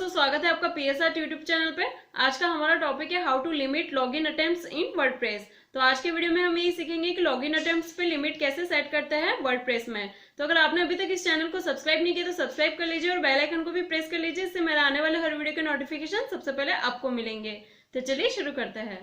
दोस्तों, स्वागत है आपका पीएसआर यूट्यूब चैनल पे। आज का हमारा टॉपिक है how to limit login attempts in WordPress. तो आज के वीडियो में हम यही सीखेंगे कि लॉगिन अटेम्प्ट्स पे लिमिट कैसे सेट करते हैं वर्डप्रेस में। तो अगर आपने अभी तक इस चैनल को सब्सक्राइब नहीं किया तो सब्सक्राइब कर लीजिए और बेल आइकन को भी प्रेस कर लीजिए, इससे मेरे आने वाले हर वीडियो के नोटिफिकेशन सबसे पहले आपको मिलेंगे। तो चलिए शुरू करते हैं।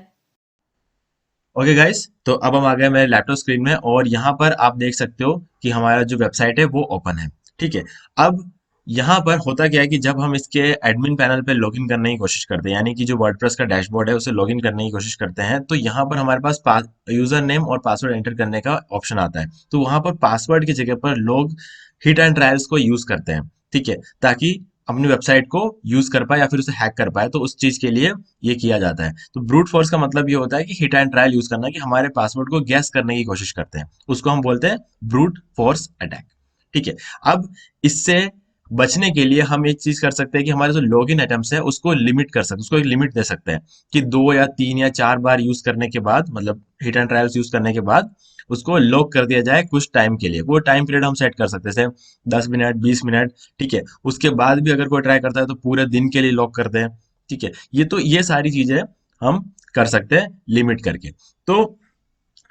ओके गाइस, तो अब हम आ गए मेरे लैपटॉप स्क्रीन में और यहाँ पर आप देख सकते हो कि हमारा जो वेबसाइट है वो ओपन है। ठीक है। अब यहाँ पर होता क्या है कि जब हम इसके एडमिन पैनल पे लॉगिन करने की कोशिश करते हैं, यानी कि जो वर्डप्रेस का डैशबोर्ड है उसे लॉगिन करने की कोशिश करते हैं, तो यहाँ पर हमारे पास यूजर नेम और पासवर्ड एंटर करने का ऑप्शन आता है। तो वहां पर पासवर्ड की जगह पर लोग हिट एंड ट्रायल्स को यूज करते हैं। ठीक है, ताकि अपनी वेबसाइट को यूज कर पाए या फिर उसे हैक कर पाए, तो उस चीज के लिए ये किया जाता है। तो ब्रूट फोर्स का मतलब ये होता है कि हिट एंड ट्रायल यूज करना, कि हमारे पासवर्ड को गैस करने की कोशिश करते हैं, उसको हम बोलते हैं ब्रूट फोर्स अटैक। ठीक है। अब इससे बचने के लिए हम एक चीज कर सकते हैं कि हमारे जो लॉगिन अटेम्प्ट्स है उसको लिमिट कर सकते, उसको एक लिमिट दे सकते हैं कि 2 या 3 या 4 बार यूज करने के बाद, मतलब हिट एंड ट्रायल्स यूज करने के बाद उसको लॉक कर दिया जाए कुछ टाइम के लिए। वो टाइम पीरियड हम सेट कर सकते हैं, जैसे 10 मिनट, 20 मिनट। ठीक है। उसके बाद भी अगर कोई ट्राई करता है तो पूरे दिन के लिए लॉक करते हैं। ठीक है। ये सारी चीजें हम कर सकते हैं लिमिट करके। तो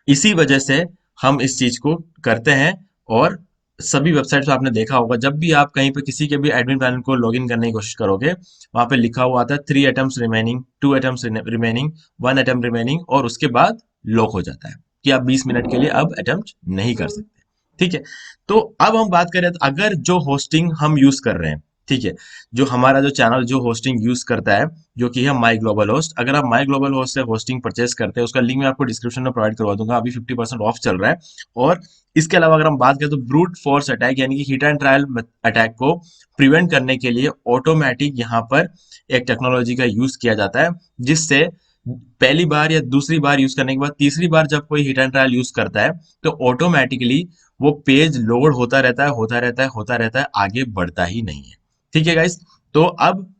इसी वजह से हम इस चीज को करते हैं। और सभी वेबसाइट्स पे आपने देखा होगा, जब भी आप कहीं पे किसी के भी एडमिन पैनल को लॉगिन करने की कोशिश करोगे, वहां पे लिखा हुआ आता है 3 attempts remaining, 2 attempts remaining, 1 attempt remaining, और उसके बाद लॉक हो जाता है कि आप 20 मिनट के लिए अब अटेम्प्ट नहीं कर सकते। ठीक है। तो अब हम बात करें, तो अगर जो होस्टिंग हम यूज कर रहे हैं, ठीक है, जो हमारा जो चैनल जो होस्टिंग यूज करता है, जो कि है माई ग्लोबल होस्ट, अगर आप माई ग्लोबल होस्ट से होस्टिंग परचेस करते हैं, उसका लिंक मैं आपको डिस्क्रिप्शन में प्रोवाइड करवा दूंगा, अभी 50% ऑफ चल रहा है। और इसके अलावा अगर हम बात करें तो ब्रूट फोर्स अटैक, यानी कि हिट एंड ट्रायल अटैक को प्रिवेंट करने के लिए ऑटोमेटिक यहाँ पर एक टेक्नोलॉजी का यूज किया जाता है, जिससे पहली बार या दूसरी बार यूज करने के बाद तीसरी बार जब कोई हिट एंड ट्रायल यूज करता है, तो ऑटोमेटिकली वो पेज लोड होता रहता है, होता रहता है, होता रहता है, आगे बढ़ता ही नहीं है। ठीक है गाइस। तो अब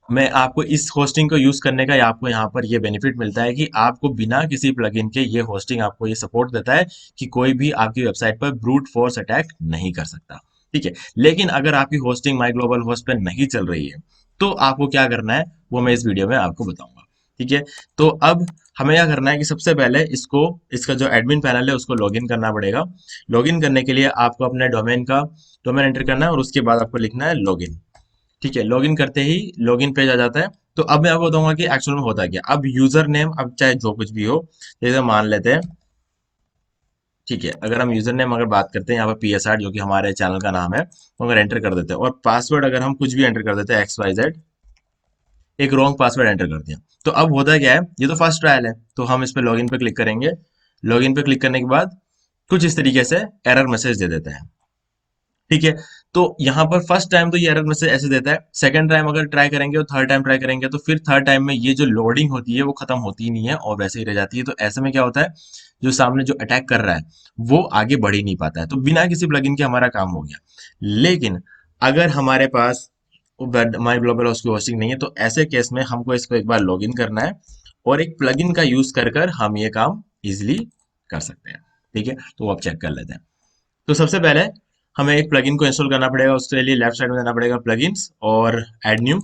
मैं आपको इस होस्टिंग को यूज करने का, या आपको यहाँ पर ये बेनिफिट मिलता है कि आपको बिना किसी प्लगइन के ये होस्टिंग आपको ये सपोर्ट देता है कि कोई भी आपकी वेबसाइट पर ब्रूट फोर्स अटैक नहीं कर सकता। ठीक है। लेकिन अगर आपकी होस्टिंग माई ग्लोबल होस्ट पर नहीं चल रही है, तो आपको क्या करना है वो मैं इस वीडियो में आपको बताऊंगा। ठीक है। तो अब हमें क्या करना है कि सबसे पहले इसको, इसका जो एडमिन पैनल है उसको लॉगिन करना पड़ेगा। लॉगिन करने के लिए आपको अपने डोमेन एंटर करना है और उसके बाद आपको लिखना है लॉगिन। ठीक है। लॉगिन करते ही लॉगिन पेज आ जाता है। तो अब मैं आपको बताऊंगा कि एक्चुअल में होता क्या। अब यूजर नेम, अब चाहे जो कुछ भी हो, जैसे मान लेते हैं, ठीक है, अगर हम यूजर नेम अगर बात करते हैं यहाँ पर PSR, जो कि हमारे चैनल का नाम है, तो अगर एंटर कर देते हैं, और पासवर्ड अगर हम कुछ भी एंटर कर देते हैं XYZ, एक रॉन्ग पासवर्ड एंटर कर दिया, तो अब होता क्या है, ये तो फर्स्ट ट्रायल है, तो हम इस पे लॉगिन पे क्लिक करेंगे। लॉगिन पे क्लिक करने के बाद कुछ इस तरीके से एरर मैसेज दे देता है। ठीक है। तो यहाँ पर फर्स्ट टाइम तो ये एरर मैसेज ऐसे देता है, सेकंड टाइम अगर ट्राई करेंगे और थर्ड टाइम ट्राई करेंगे, तो फिर थर्ड टाइम में ये जो लोडिंग होती है वो खत्म होती ही नहीं है और वैसे ही रह जाती है। तो ऐसे में क्या होता है, जो सामने जो अटैक कर रहा है वो आगे बढ़ ही नहीं पाता है, तो बिना किसी प्लगइन के हमारा काम हो गया। लेकिन अगर हमारे पास माई ग्लोबल हाउस की होस्टिंग नहीं है, तो ऐसे केस में हमको इसको एक बार लॉगिन करना है और एक प्लगइन का यूज कर कर हम ये काम इजिली कर सकते हैं। ठीक है। तो वो आप चेक कर लेते हैं। तो सबसे पहले हमें एक प्लगइन को इंस्टॉल करना पड़ेगा। उसके लिए लेफ्ट साइड में जाना पड़ेगा प्लगइन्स और ऐड न्यू,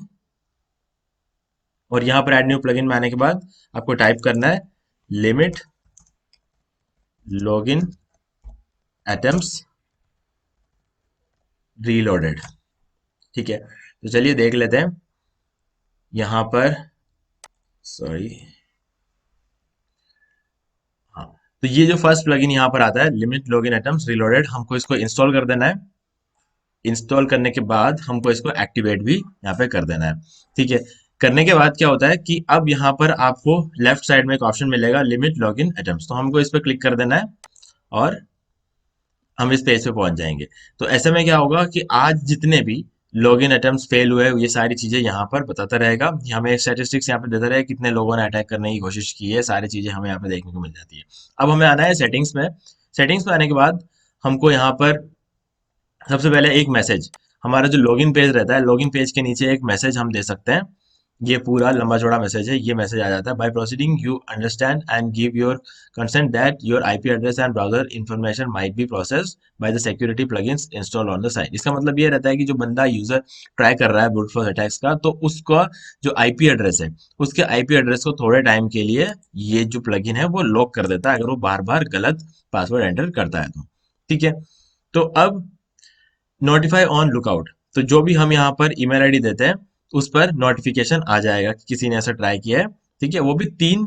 और यहाँ पर ऐड न्यू प्लगइन में आने के बाद आपको टाइप करना है लिमिट लॉगिन एटम्स रीलोडेड। ठीक है। तो चलिए देख लेते हैं यहाँ पर, सॉरी, हाँ, तो ये जो फर्स्ट प्लगइन यहाँ पर आता है लिमिट लॉगिन एटम्स रीलोडेड, हमको इसको इंस्टॉल कर देना है। इंस्टॉल करने के बाद हमको इसको एक्टिवेट भी यहाँ पे कर देना है। ठीक है। करने के बाद क्या होता है कि अब यहाँ पर आपको लेफ्ट साइड में एक ऑप्शन मिलेगा लिमिट लॉगिन अटेम्प्ट्स, तो हमको इस पर क्लिक कर देना है और हम इस पेज पे पहुंच जाएंगे। तो ऐसे में क्या होगा कि आज जितने भी लॉगिन अटेम्प्ट्स फेल हुए, ये सारी चीजें यहाँ पर बताता रहेगा। हमें स्टैटिस्टिक्स यहाँ पे देता रहेगा कितने लोगों ने अटैक करने की कोशिश की है, सारी चीजें हमें यहाँ पे देखने को मिल जाती है। अब हमें आना है सेटिंग्स में। सेटिंग्स में आने के बाद हमको यहाँ पर सबसे पहले एक मैसेज, हमारा जो लॉगिन पेज रहता है, लॉगिन पेज के नीचे एक मैसेज हम दे सकते हैं ये पूरा लंबा चौड़ा मैसेज है, ये मैसेज आ जाता है by proceeding you understand and give your consent that your IP address and browser information might be processed by the security plugins install on the site. इसका मतलब ये रहता है कि जो बंदा यूजर ट्राई कर रहा है ब्रूट फोर्स अटैक्स का, तो उसका जो आईपी एड्रेस है, उसके आईपी एड्रेस को थोड़े टाइम के लिए ये जो प्लगइन है वो लॉक कर देता है अगर वो बार बार गलत पासवर्ड एंटर करता है तो। ठीक है, तो अब नोटिफाई ऑन लुकआउट, तो जो भी हम यहाँ पर ईमेल आईडी देते हैं उस पर नोटिफिकेशन आ जाएगा कि किसी ने ऐसा ट्राई किया है। ठीक है, वो भी 3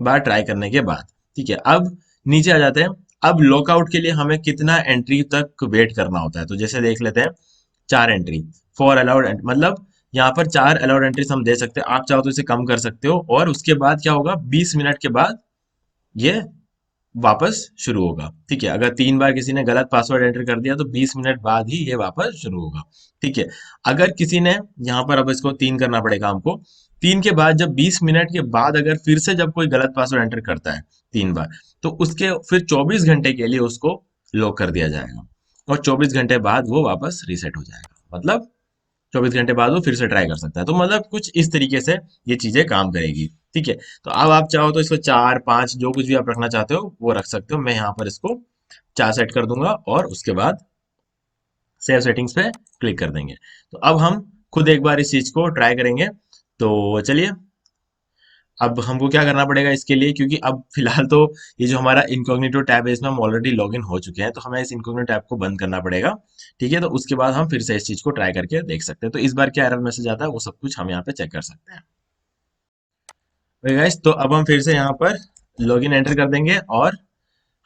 बार ट्राई करने के बाद। ठीक है, अब नीचे आ जाते हैं। अब लॉकआउट के लिए हमें कितना एंट्री तक वेट करना होता है, तो जैसे देख लेते हैं 4 एंट्री, 4 अलाउड, मतलब यहाँ पर 4 अलाउड एंट्रीज हम दे सकते हैं। आप चाहो तो इसे कम कर सकते हो, और उसके बाद क्या होगा, 20 मिनट के बाद ये वापस शुरू होगा। ठीक है, अगर 3 बार किसी ने गलत पासवर्ड एंटर कर दिया तो 20 मिनट बाद ही ये वापस शुरू होगा। ठीक है, अगर किसी ने यहाँ पर, अब इसको 3 करना पड़ेगा हमको, 3 के बाद जब 20 मिनट के बाद अगर फिर से जब कोई गलत पासवर्ड एंटर करता है 3 बार, तो उसके फिर 24 घंटे के लिए उसको लॉक कर दिया जाएगा, और 24 घंटे बाद वो वापस रीसेट हो जाएगा। मतलब 24 घंटे बाद वो फिर से ट्राई कर सकता है। तो मतलब कुछ इस तरीके से ये चीजें काम करेगी। ठीक है, तो अब आप चाहो तो इसको 4 5 जो कुछ भी आप रखना चाहते हो वो रख सकते हो। मैं यहाँ पर इसको 4 सेट कर दूंगा, और उसके बाद सेव सेटिंग्स पे क्लिक कर देंगे। तो अब हम खुद एक बार इस चीज को ट्राई करेंगे। तो चलिए, अब हमको क्या करना पड़ेगा इसके लिए, क्योंकि अब फिलहाल तो ये जो हमारा इनकॉग्निटो टैब है इसमें हम ऑलरेडी लॉगिन हो चुके हैं, तो हमें इस इनकॉग्निटो टैब को बंद करना पड़ेगा। ठीक है, तो उसके बाद हम फिर से इस चीज को ट्राई करके देख सकते हैं। तो इस बार क्या एरर मैसेज आता है वो सब कुछ हम यहाँ पे चेक कर सकते हैं। गाइस, तो अब हम फिर से यहाँ पर लॉगिन एंटर कर देंगे, और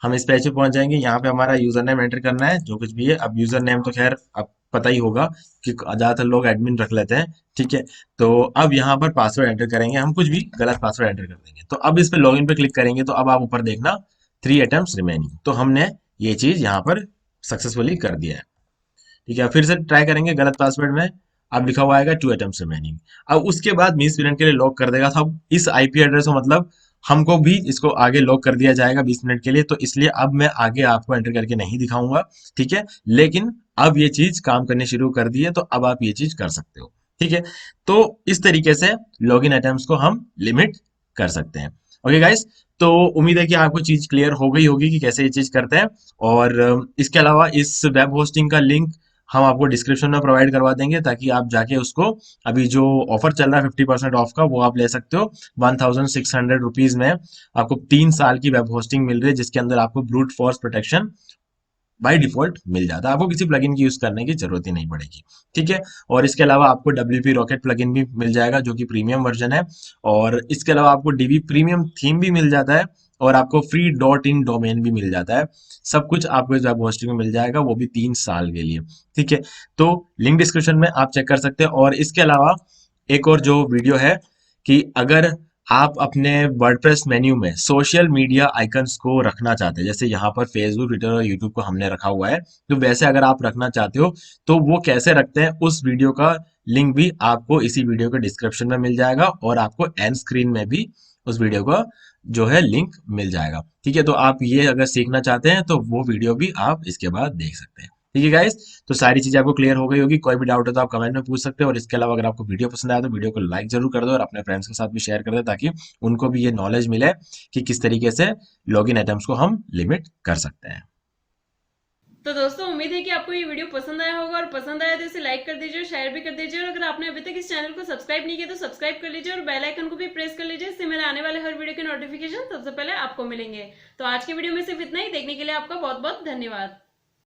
हम इस पेज पे पहुंच जाएंगे। यहाँ पे हमारा यूजर नेम एंटर करना है, जो कुछ भी है। अब यूजर नेम तो खैर अब पता ही होगा कि ज्यादातर लोग एडमिन रख लेते हैं। ठीक है, तो अब यहाँ पर पासवर्ड एंटर करेंगे, हम कुछ भी गलत पासवर्ड एंटर कर देंगे। तो अब इस पे लॉगिन पे क्लिक करेंगे, तो अब आप ऊपर देखना 3 अटेम्प्ट्स रिमेनिंग, तो हमने ये चीज यहाँ पर सक्सेसफुली कर दिया है। ठीक है, फिर से ट्राई करेंगे गलत पासवर्ड में, अब लिखा हुआ आएगा 2 अटेम्प्ट्स रिमेनिंग। अब उसके बाद 20 मिनट के लिए लॉक कर देगा। तो अब इस आईपी एड्रेस को, मतलब हमको भी इसको आगे लॉक कर दिया जाएगा 20 मिनट के लिए, तो इसलिए अब मैं आगे आपको एंटर करके नहीं दिखाऊंगा। ठीक है, लेकिन अब ये चीज काम करनी शुरू कर दी है, तो अब आप ये चीज कर सकते हो। ठीक है, तो इस तरीके से लॉगिन अटेम्प्ट्स को हम लिमिट कर सकते हैं। ओके गाइस, तो उम्मीद है कि आपको चीज क्लियर हो गई होगी कि कैसे ये चीज करते हैं। और इसके अलावा इस वेब होस्टिंग का लिंक हम आपको डिस्क्रिप्शन में प्रोवाइड करवा देंगे, ताकि आप जाके उसको, अभी जो ऑफर चल रहा है 50% ऑफ का, वो आप ले सकते हो। 1600 रुपीज में आपको 3 साल की वेब होस्टिंग मिल रही है, जिसके अंदर आपको brute force protection by default मिल जाता है। आपको किसी प्लगइन की यूज करने की जरूरत ही नहीं पड़ेगी। ठीक है, और इसके अलावा आपको WP रॉकेट प्लगइन भी मिल जाएगा, जो कि प्रीमियम वर्जन है। और इसके अलावा आपको DB प्रीमियम थीम भी मिल जाता है, और आपको फ्री .in डोमेन भी मिल जाता है। सब कुछ आपको इस वेब होस्टिंग में मिल जाएगा, वो भी 3 साल के लिए। ठीक है, तो लिंक डिस्क्रिप्शन में आप चेक कर सकते हैं। और इसके अलावा एक और जो वीडियो है, कि अगर आप अपने वर्डप्रेस मेन्यू में सोशल मीडिया आइकन्स को रखना चाहते हैं, जैसे यहाँ पर फेसबुक, ट्विटर और यूट्यूब को हमने रखा हुआ है, तो वैसे अगर आप रखना चाहते हो तो वो कैसे रखते हैं, उस वीडियो का लिंक भी आपको इसी वीडियो के डिस्क्रिप्शन में मिल जाएगा, और आपको एंड स्क्रीन में भी उस वीडियो का जो है लिंक मिल जाएगा। ठीक है, तो आप ये अगर सीखना चाहते हैं तो वो वीडियो भी आप इसके बाद देख सकते हैं। ठीक है गाइस, तो सारी चीजें आपको क्लियर हो गई होगी। कोई भी डाउट है तो आप कमेंट में पूछ सकते हो, और इसके अलावा अगर आपको वीडियो पसंद आया तो वीडियो को लाइक जरूर कर दो, और अपने फ्रेंड्स के साथ भी शेयर कर दो, ताकि उनको भी ये नॉलेज मिले कि किस तरीके से लॉगिन आइटम्स को हम लिमिट कर सकते हैं। तो दोस्तों, उम्मीद है कि आपको ये वीडियो पसंद आया होगा, और पसंद आया तो इसे लाइक कर दीजिए और शेयर भी कर दीजिए। और अगर आपने अभी तक इस चैनल को सब्सक्राइब नहीं किया तो सब्सक्राइब कर लीजिए, और बेल आइकन को भी प्रेस कर लीजिए, इससे मेरे आने वाले हर वीडियो के नोटिफिकेशन सबसे पहले आपको मिलेंगे। तो आज के वीडियो में सिर्फ इतना ही। देखने के लिए आपका बहुत बहुत धन्यवाद।